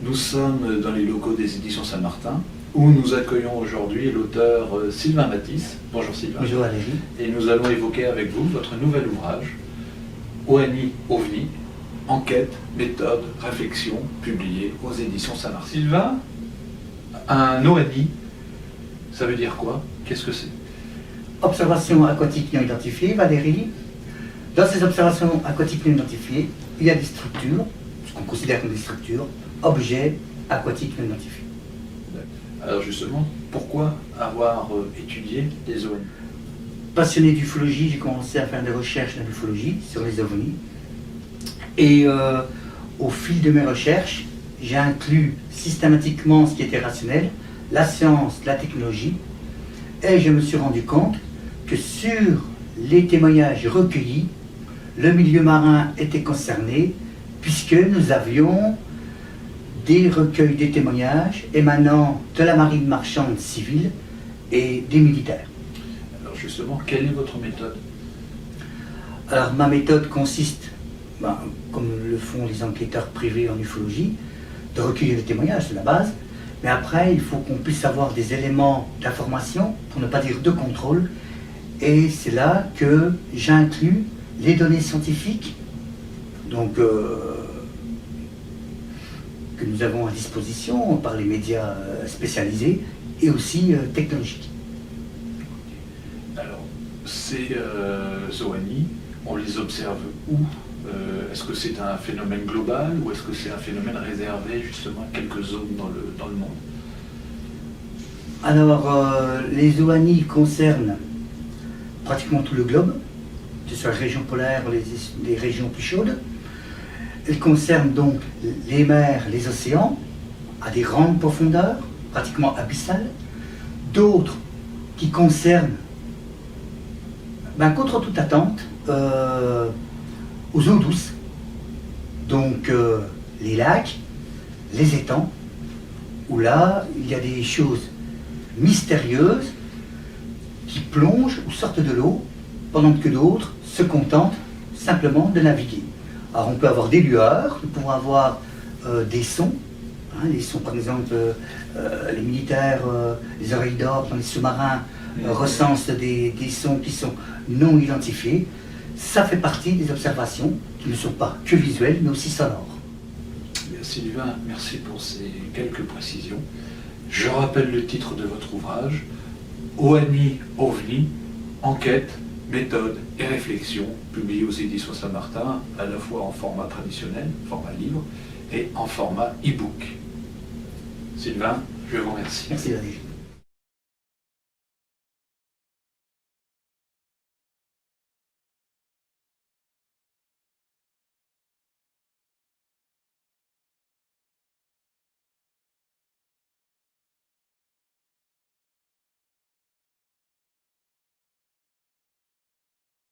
Nous sommes dans les locaux des éditions Saint-Martin, où nous accueillons aujourd'hui l'auteur Sylvain Matisse. Bonjour Sylvain. Bonjour Valérie. Et nous allons évoquer avec vous votre nouvel ouvrage, ONI, OVNI, enquête, méthode, réflexion, publié aux éditions Saint-Martin. Sylvain, un ONI, ça veut dire quoi? Qu'est-ce que c'est? Observations aquatiques non identifiées, Valérie. Dans ces observations aquatiques non identifiées, il y a des structures, ce qu'on considère comme des structures, objets aquatiques non identifiés. Alors justement, pourquoi avoir étudié les ONI? Passionné d'ufologie, j'ai commencé à faire des recherches en ufologie sur les ovnis. Et au fil de mes recherches, j'ai inclus systématiquement ce qui était rationnel, la science, la technologie, et je me suis rendu compte que sur les témoignages recueillis, le milieu marin était concerné, puisque nous avions des recueils de témoignages émanant de la marine marchande civile et des militaires. Alors justement, quelle est votre méthode? Alors ma méthode consiste, comme le font les enquêteurs privés en ufologie, de recueillir les témoignages, c'est la base, mais après il faut qu'on puisse avoir des éléments d'information, pour ne pas dire de contrôle, et c'est là que j'inclus les données scientifiques, donc que nous avons à disposition par les médias spécialisés, et aussi technologiques. Alors, ces ONI, on les observe où? Est-ce que c'est un phénomène global ou est-ce que c'est un phénomène réservé justement à quelques zones dans le monde? Alors, les ONI concernent pratiquement tout le globe, que ce soit les régions polaires ou les régions plus chaudes. Elles concernent donc les mers, les océans, à des grandes profondeurs, pratiquement abyssales. D'autres qui concernent, contre toute attente, aux eaux douces, donc les lacs, les étangs, où là, il y a des choses mystérieuses qui plongent ou sortent de l'eau, pendant que d'autres se contentent simplement de naviguer. Alors on peut avoir des lueurs, nous pouvons avoir des sons, les sons par exemple, les militaires, les oreilles d'or dans les sous-marins recensent des sons qui sont non identifiés. Ça fait partie des observations qui ne sont pas que visuelles mais aussi sonores. Sylvain, merci pour ces quelques précisions. Je rappelle le titre de votre ouvrage, ONI, OVNI, enquête, méthode et réflexion, publié aux éditions Saint-Martin, à la fois en format traditionnel, format livre, et en format e-book. Sylvain, je vous remercie. Merci Valérie.